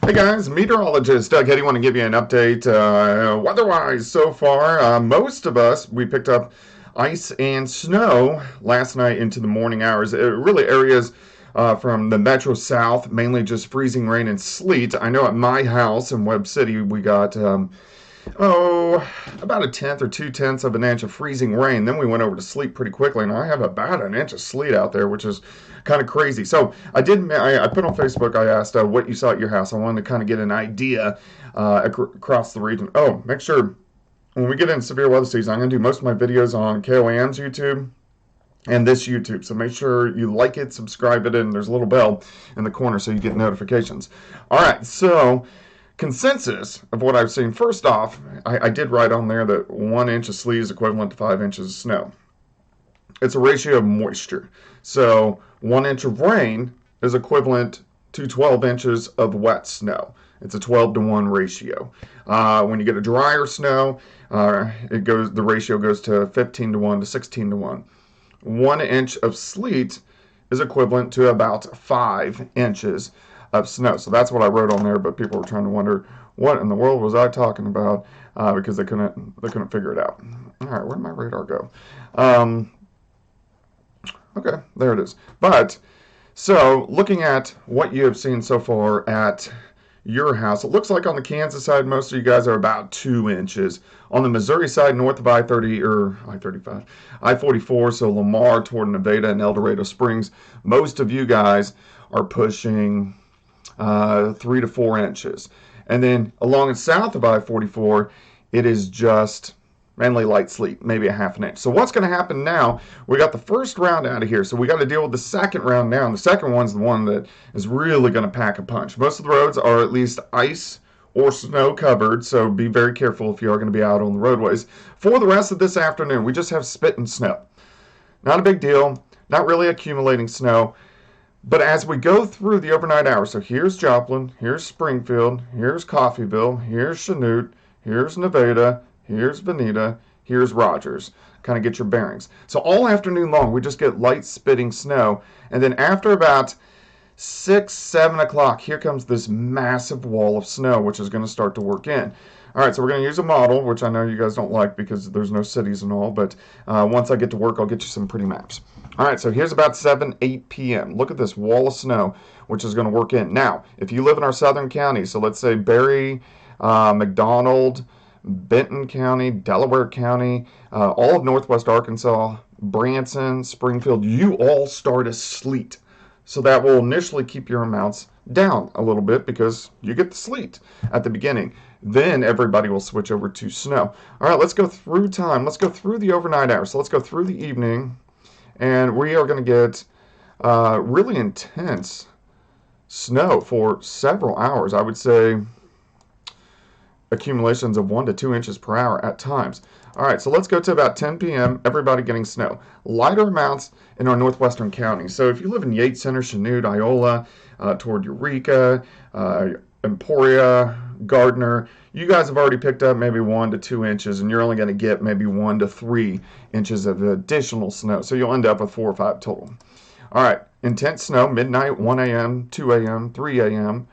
Hey guys, meteorologist Doug Heddy want to give you an update weather-wise so far. Most of us, we picked up ice and snow last night into the morning hours. Really areas from the Metro South, mainly just freezing rain and sleet. I know at my house in Webb City we got oh, about a tenth or 2/10 of an inch of freezing rain. Then we went over to sleep pretty quickly, and I have about an inch of sleet out there, which is kind of crazy. So I put on Facebook, I asked what you saw at your house. I wanted to kind of get an idea across the region. Oh, make sure when we get in severe weather season, I'm going to do most of my videos on KOAM's YouTube and this YouTube. So make sure you like it, subscribe it, and there's a little bell in the corner so you get notifications. All right, so consensus of what I've seen. First off, I did write on there that 1 inch of sleet is equivalent to 5 inches of snow. It's a ratio of moisture. So 1 inch of rain is equivalent to 12 inches of wet snow. It's a 12 to 1 ratio. When you get a drier snow, the ratio goes to 15 to 1 to 16 to 1. 1 inch of sleet is equivalent to about 5 inches of snow. So that's what I wrote on there, but people were trying to wonder what in the world was I talking about because they couldn't figure it out. All right, where did my radar go? Um, okay, there it is. But so looking at what you have seen so far at your house, it looks like on the Kansas side, most of you guys are about 2 inches. On the Missouri side, north of I-30 or I-35, I-44, so Lamar toward Nevada and El Dorado Springs, most of you guys are pushing 3 to 4 inches. And then along and south of I-44, it is just mainly light sleet, maybe a half an inch. So what's going to happen now? We got the first round out of here, so we got to deal with the second round now. And the second one's the one that is really going to pack a punch. Most of the roads are at least ice or snow covered, so be very careful if you are going to be out on the roadways. For the rest of this afternoon, we just have spit and snow. Not a big deal, not really accumulating snow. But as we go through the overnight hours, so here's Joplin, here's Springfield, here's Coffeyville, here's Chanute, here's Nevada, here's Veneta, here's Rogers. Kind of get your bearings. So all afternoon long, we just get light spitting snow. And then after about 6, 7 o'clock, here comes this massive wall of snow, which is going to start to work in. All right, so we're going to use a model, which I know you guys don't like because there's no cities and all, but once I get to work, I'll get you some pretty maps. All right, so here's about 7, 8 p.m. Look at this wall of snow, which is going to work in. Now, if you live in our southern counties, so let's say Berry, McDonald, Benton County, Delaware County, all of northwest Arkansas, Branson, Springfield, you all start as sleet. So that will initially keep your amounts down a little bit because you get the sleet at the beginning. Then everybody will switch over to snow. All right, let's go through time. Let's go through the overnight hours. So let's go through the evening, and we are going to get really intense snow for several hours. I would say accumulations of 1 to 2 inches per hour at times. All right, so let's go to about 10 p.m. Everybody getting snow. Lighter amounts in our northwestern counties. So if you live in Yates Center, Chanute, Iola, toward Eureka, Emporia, Gardner, you guys have already picked up maybe 1 to 2 inches, and you're only going to get maybe 1 to 3 inches of additional snow. So you'll end up with 4 or 5 total. All right, intense snow, midnight, 1 a.m., 2 a.m., 3 a.m.,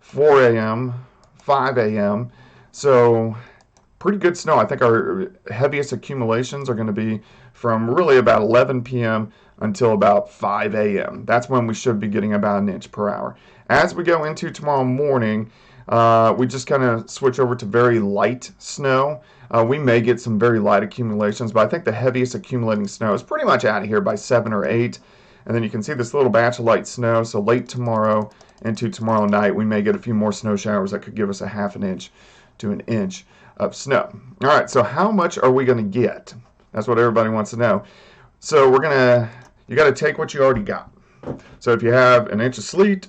4 a.m., 5 a.m. So pretty good snow. I think our heaviest accumulations are going to be from really about 11 p.m. until about 5 a.m. That's when we should be getting about an inch per hour. As we go into tomorrow morning, we just kind of switch over to very light snow. We may get some very light accumulations, but I think the heaviest accumulating snow is pretty much out of here by 7 or 8. And then you can see this little batch of light snow. So late tomorrow into tomorrow night, we may get a few more snow showers that could give us a half an inch to an inch of snow. All right, so how much are we going to get? That's what everybody wants to know. So you got to take what you already got. So if you have an inch of sleet,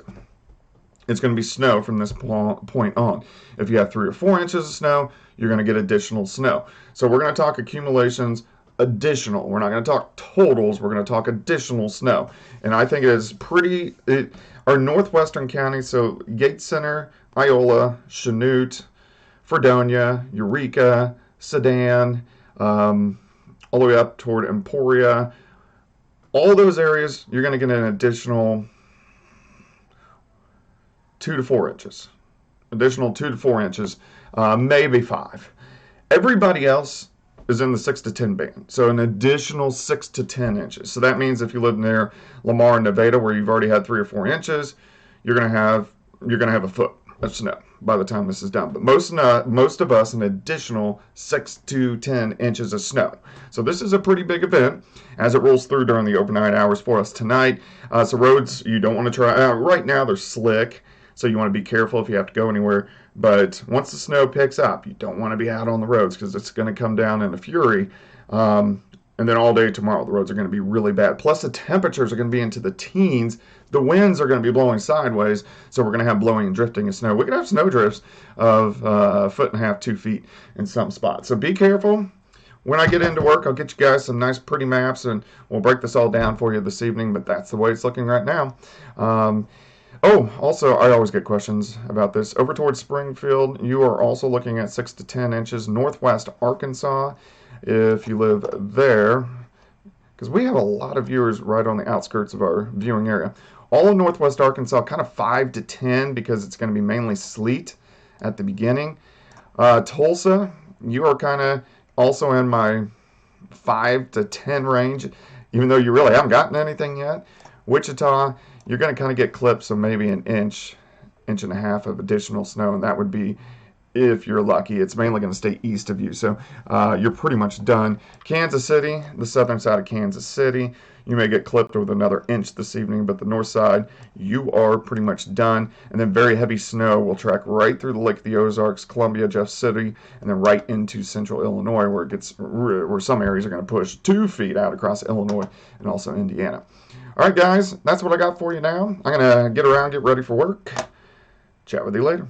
it's going to be snow from this point on. If you have 3 or 4 inches of snow, you're going to get additional snow. So we're going to talk accumulations additional. We're not going to talk totals. We're going to talk additional snow. And I think it is our northwestern counties, so Yates Center, Iola, Chanute, Fredonia, Eureka, Sedan, all the way up toward Emporia. All those areas, you're going to get an additional 2 to 4 inches. Additional 2 to 4 inches, maybe 5. Everybody else is in the 6 to 10 band. So an additional 6 to 10 inches. So that means if you live near Lamar, Nevada, where you've already had 3 or 4 inches, you're gonna have a foot of snow by the time this is done. But most of us an additional 6 to 10 inches of snow. So this is a pretty big event as it rolls through during the overnight hours for us tonight. So roads you don't want to try right now, they're slick. So you want to be careful if you have to go anywhere. But once the snow picks up, you don't want to be out on the roads because it's going to come down in a fury. And then all day tomorrow, the roads are going to be really bad. Plus, the temperatures are going to be into the teens. The winds are going to be blowing sideways, so we're going to have blowing and drifting of snow. We could have snow drifts of a foot and a half, 2 feet in some spots. So be careful. When I get into work, I'll get you guys some nice, pretty maps, and we'll break this all down for you this evening. But that's the way it's looking right now. Oh, also, I always get questions about this. Over towards Springfield, you are also looking at 6 to 10 inches. Northwest Arkansas, if you live there, because we have a lot of viewers right on the outskirts of our viewing area. All of Northwest Arkansas, kind of 5 to 10 because it's going to be mainly sleet at the beginning. Tulsa, you are kind of also in my 5 to 10 range, even though you really haven't gotten anything yet. Wichita, you're going to kind of get clips of maybe an inch and a half of additional snow, and that would be if you're lucky. It's mainly going to stay east of you, so you're pretty much done. Kansas City, the southern side of Kansas City, you may get clipped with another inch this evening, but the north side, you are pretty much done. And then very heavy snow will track right through the Lake of the Ozarks, Columbia, Jeff City, and then right into central Illinois, where some areas are going to push 2 feet out across Illinois and also Indiana. All right, guys, that's what I got for you now. I'm going to get ready for work. Chat with you later.